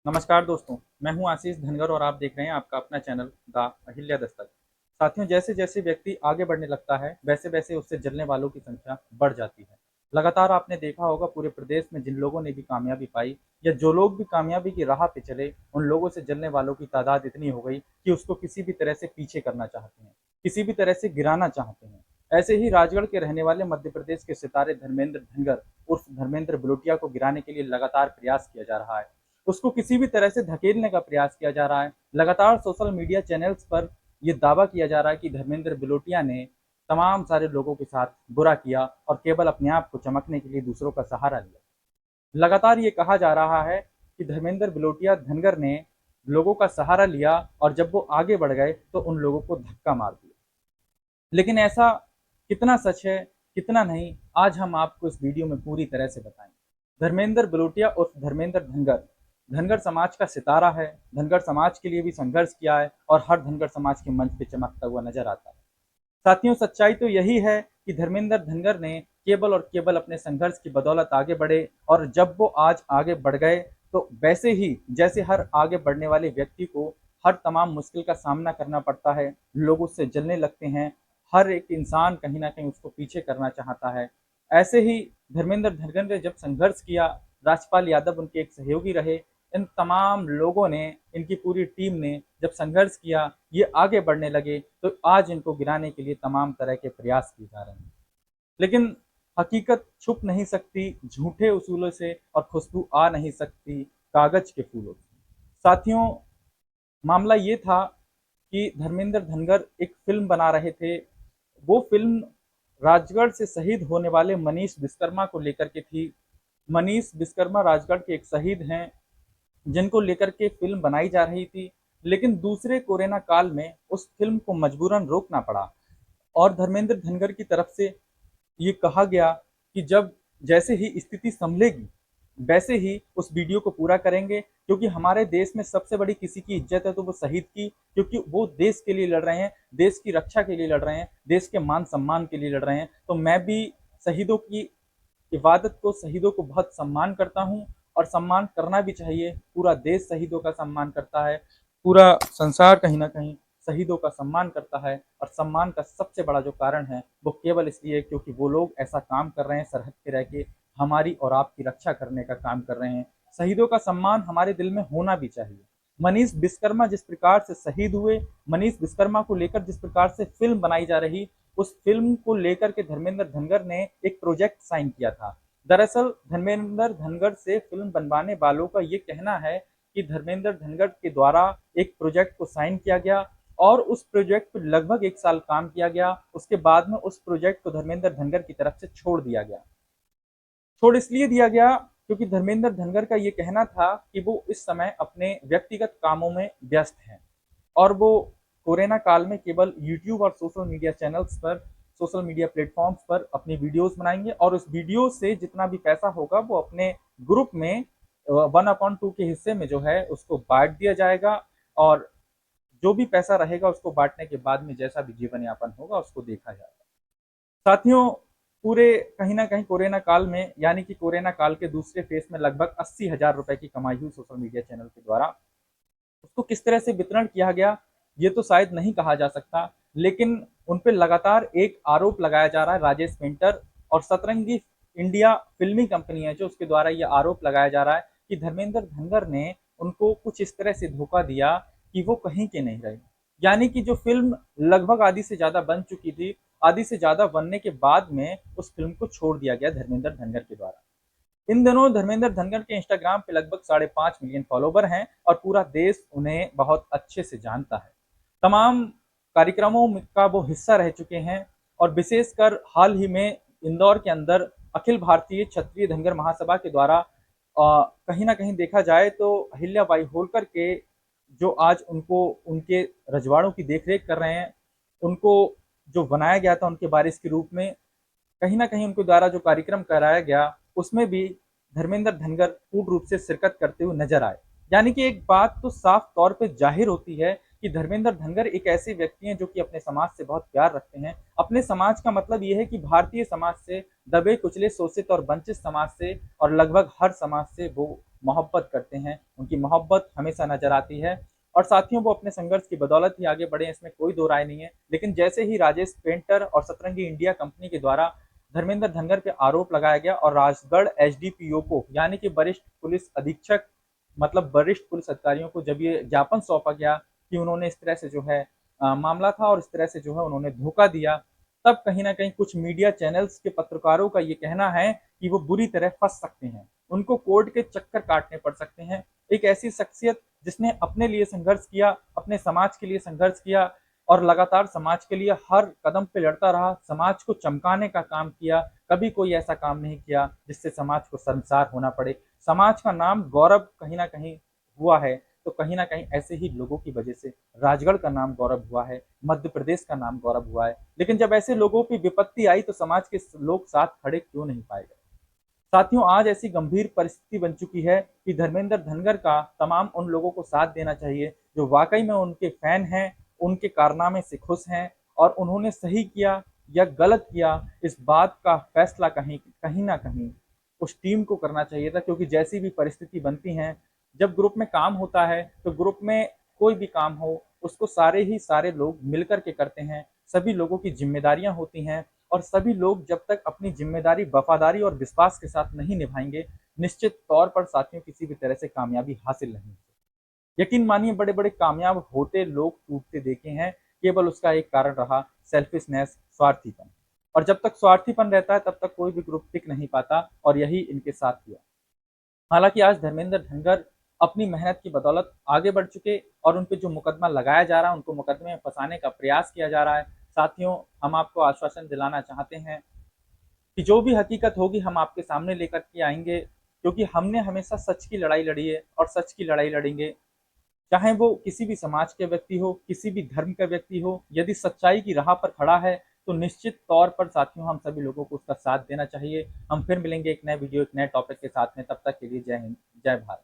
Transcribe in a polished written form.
नमस्कार दोस्तों, मैं हूं आशीष धनगर और आप देख रहे हैं आपका अपना चैनल द अहिल्या दस्तक। साथियों, जैसे जैसे व्यक्ति आगे बढ़ने लगता है वैसे वैसे उससे जलने वालों की संख्या बढ़ जाती है। लगातार आपने देखा होगा पूरे प्रदेश में जिन लोगों ने भी कामयाबी पाई या जो लोग भी कामयाबी की राह पे चले, उन लोगों से जलने वालों की तादाद इतनी हो गई कि उसको किसी भी तरह से पीछे करना चाहते हैं, किसी भी तरह से गिराना चाहते हैं। ऐसे ही राजगढ़ के रहने वाले मध्य प्रदेश के सितारे धर्मेंद्र धनगर उर्फ धर्मेंद्र बलोटिया को गिराने के लिए लगातार प्रयास किया जा रहा है। उसको किसी भी तरह से धकेलने का प्रयास किया जा रहा है। लगातार सोशल मीडिया चैनल्स पर यह दावा किया जा रहा है कि धर्मेंद्र बिलोटिया ने तमाम सारे लोगों के साथ बुरा किया और केवल अपने आप को चमकने के लिए दूसरों का सहारा लिया। लगातार ये कहा जा रहा है कि धर्मेंद्र बिलोटिया धनगर ने लोगों का सहारा लिया और जब वो आगे बढ़ गए तो उन लोगों को धक्का मार दिया। लेकिन ऐसा कितना सच है, कितना नहीं, आज हम आपको इस वीडियो में पूरी तरह से बताएंगे। धर्मेंद्र बलोटिया उर्फ धर्मेंद्र धनगर धनगर समाज का सितारा है। धनगर समाज के लिए भी संघर्ष किया है और हर धनगर समाज के मंच पे चमकता हुआ नजर आता है। साथियों, सच्चाई तो यही है कि धर्मेंद्र धनगर ने केवल और केवल अपने संघर्ष की बदौलत आगे बढ़े और जब वो आज आगे बढ़ गए तो वैसे ही जैसे हर आगे बढ़ने वाले व्यक्ति को हर तमाम मुश्किल का सामना करना पड़ता है, लोग उससे जलने लगते हैं, हर एक इंसान कहीं ना कहीं उसको पीछे करना चाहता है। ऐसे ही धर्मेंद्र धनगर ने जब संघर्ष किया, राजपाल यादव उनके एक सहयोगी रहे, इन तमाम लोगों ने, इनकी पूरी टीम ने जब संघर्ष किया, ये आगे बढ़ने लगे तो आज इनको गिराने के लिए तमाम तरह के प्रयास किए जा रहे हैं। लेकिन हकीकत छुप नहीं सकती झूठे उसूलों से और खुशबू आ नहीं सकती कागज के फूलों से। साथियों, मामला ये था कि धर्मेंद्र धनगर एक फिल्म बना रहे थे। वो फिल्म राजगढ़ से शहीद होने वाले मनीष विश्वकर्मा को लेकर के थी। मनीष विश्वकर्मा राजगढ़ के एक शहीद हैं जिनको लेकर के फिल्म बनाई जा रही थी, लेकिन दूसरे कोरोना काल में उस फिल्म को मजबूरन रोकना पड़ा और धर्मेंद्र धनगर की तरफ से ये कहा गया कि जब जैसे ही स्थिति संभलेगी वैसे ही उस वीडियो को पूरा करेंगे, क्योंकि हमारे देश में सबसे बड़ी किसी की इज्जत है तो वो शहीद की, क्योंकि वो देश के लिए लड़ रहे हैं, देश की रक्षा के लिए लड़ रहे हैं, देश के मान सम्मान के लिए लड़ रहे हैं। तो मैं भी शहीदों की इबादत को, शहीदों को बहुत सम्मान करता हूँ और सम्मान करना भी चाहिए। पूरा देश शहीदों का सम्मान करता है, पूरा संसार कहीं ना कहीं शहीदों का सम्मान करता है और सम्मान का सबसे बड़ा जो कारण है वो केवल इसलिए क्योंकि वो लोग ऐसा काम कर रहे हैं, सरहद पे रह के हमारी और आपकी रक्षा करने का काम कर रहे हैं। शहीदों का सम्मान हमारे दिल में होना भी चाहिए। मनीष विश्वकर्मा जिस प्रकार से शहीद हुए, मनीष विश्वकर्मा को लेकर जिस प्रकार से फिल्म बनाई जा रही, उस फिल्म को लेकर के धर्मेंद्र धनगर ने एक प्रोजेक्ट साइन किया था। दरअसल धर्मेंद्र धनगर से फिल्म बनवाने वालों का ये कहना है कि धर्मेंद्र धनगर के द्वारा एक प्रोजेक्ट को साइन किया गया और उस प्रोजेक्ट पर लगभग 1 साल काम किया गया। उसके बाद में उस प्रोजेक्ट को धर्मेंद्र धनगर की तरफ से छोड़ दिया गया। छोड़ इसलिए दिया गया क्योंकि धर्मेंद्र धनगर का ये कहना था कि वो इस समय अपने व्यक्तिगत कामों में व्यस्त हैं और वो कोरोना काल में केवल यूट्यूब और सोशल मीडिया चैनल्स पर, सोशल मीडिया प्लेटफॉर्म्स पर अपनी वीडियोस बनाएंगे और उस वीडियो से जितना भी पैसा होगा वो अपने ग्रुप में 1/2 के हिस्से में जो है उसको बांट दिया जाएगा और जो भी पैसा रहेगा उसको बांटने के बाद में जैसा भी जीवन यापन होगा उसको देखा जाएगा। साथियों, पूरे कहीं ना कहीं कोरोना काल में, यानी कि कोरोना काल के दूसरे फेज में लगभग 80,000 रुपए की कमाई हुई सोशल मीडिया चैनल के द्वारा। उसको किस तरह से वितरण किया गया ये तो शायद नहीं कहा जा सकता, लेकिन उन पर लगातार एक आरोप लगाया जा रहा है। राजेश पेंटर और सतरंगी इंडिया फिल्मी कंपनी है जो उसके द्वारा ये आरोप लगाया जा रहा है कि धर्मेंद्र धनगर ने उनको कुछ इस तरह से धोखा दिया कि वो कहीं के नहीं रहे। यानी कि जो फिल्म लगभग आधी से ज्यादा बन चुकी थी, आधी से ज्यादा बनने के बाद में उस फिल्म को छोड़ दिया गया धर्मेंद्र धनगर के द्वारा। इन दिनों धर्मेंद्र धनगर के इंस्टाग्राम पे लगभग 5.5 मिलियन फॉलोवर हैं और पूरा देश उन्हें बहुत अच्छे से जानता है। तमाम कार्यक्रमों का वो हिस्सा रह चुके हैं और विशेषकर हाल ही में इंदौर के अंदर अखिल भारतीय क्षत्रिय धनगर महासभा के द्वारा कहीं ना कहीं देखा जाए तो अहिल्याबाई होलकर के जो आज उनको उनके रजवाड़ों की देखरेख कर रहे हैं, उनको जो बनाया गया था उनके वारिस के रूप में, कहीं ना कहीं उनके द्वारा जो कार्यक्रम कराया गया उसमें भी धर्मेंद्र धनगर पूर्ण रूप से शिरकत करते हुए नजर आए। यानी कि एक बात तो साफ तौर पे जाहिर होती है कि धर्मेंद्र धनगर एक ऐसे व्यक्ति हैं जो कि अपने समाज से बहुत प्यार रखते हैं। अपने समाज का मतलब यह है कि भारतीय समाज से, दबे कुचले शोषित और वंचित समाज से और लगभग हर समाज से वो मोहब्बत करते हैं, उनकी मोहब्बत हमेशा नज़र आती है। और साथियों, वो अपने संघर्ष की बदौलत ही आगे बढ़े, इसमें कोई दो राय नहीं है। लेकिन जैसे ही राजेश पेंटर और सतरंगी इंडिया कंपनी के द्वारा धर्मेंद्र धनगर पे आरोप लगाया गया और राजगढ़ एसडीपीओ को, यानी कि वरिष्ठ पुलिस अधीक्षक, मतलब वरिष्ठ पुलिस अधिकारियों को जब ये ज्ञापन सौंपा गया कि उन्होंने इस तरह से जो है मामला था और इस तरह से जो है उन्होंने धोखा दिया, तब कहीं ना कहीं कुछ मीडिया चैनल्स के पत्रकारों का ये कहना है कि वो बुरी तरह फंस सकते हैं, उनको कोर्ट के चक्कर काटने पड़ सकते हैं। एक ऐसी शख्सियत जिसने अपने लिए संघर्ष किया, अपने समाज के लिए संघर्ष किया और लगातार समाज के लिए हर कदम पे लड़ता रहा, समाज को चमकाने का काम किया, कभी कोई ऐसा काम नहीं किया जिससे समाज को शर्मसार होना पड़े। समाज का नाम गौरव कहीं ना कहीं हुआ है, तो कहीं ना कहीं ऐसे ही लोगों की वजह से राजगढ़ का नाम गौरव हुआ है, मध्य प्रदेश का नाम गौरव हुआ है। लेकिन जब ऐसे लोगों की विपत्ति आई तो समाज के लोग साथ खड़े क्यों नहीं पाए गए। साथियों, आज ऐसी गंभीर परिस्थिति बन चुकी है कि धर्मेंद्र धनगर का तमाम उन लोगों को साथ देना चाहिए जो वाकई में उनके फैन हैं, उनके कारनामे से खुश हैं और उन्होंने सही किया या गलत किया, इस बात का फैसला कहीं कहीं ना कहीं उस टीम को करना चाहिए था। क्योंकि जैसी भी परिस्थिति बनती हैं, जब ग्रुप में काम होता है तो ग्रुप में कोई भी काम हो उसको सारे ही सारे लोग मिलकर के करते हैं, सभी लोगों की जिम्मेदारियां होती हैं और सभी लोग जब तक अपनी जिम्मेदारी वफादारी और विश्वास के साथ नहीं निभाएंगे, निश्चित तौर पर साथियों किसी भी तरह से कामयाबी हासिल नहीं होगी। यकीन मानिए, बड़े बड़े कामयाब होते लोग टूटते देखे हैं, केवल उसका एक कारण रहा सेल्फिशनेस, स्वार्थीपन। और जब तक स्वार्थीपन रहता है तब तक कोई भी ग्रुप टिक नहीं पाता और यही इनके साथ हुआ। हालांकि आज धर्मेंद्र धनगर अपनी मेहनत की बदौलत आगे बढ़ चुके और उन पे जो मुकदमा लगाया जा रहा है, उनको मुकदमे में फंसाने का प्रयास किया जा रहा है। साथियों, हम आपको आश्वासन दिलाना चाहते हैं कि जो भी हकीकत होगी हम आपके सामने लेकर के आएंगे, क्योंकि हमने हमेशा सच की लड़ाई लड़ी है और सच की लड़ाई लड़ेंगे। चाहे वो किसी भी समाज के व्यक्ति हो, किसी भी धर्म का व्यक्ति हो, यदि सच्चाई की राह पर खड़ा है तो निश्चित तौर पर साथियों हम सभी लोगों को उसका साथ देना चाहिए। हम फिर मिलेंगे एक नए वीडियो, एक नए टॉपिक के साथ में। तब तक के लिए जय हिंद, जय भारत।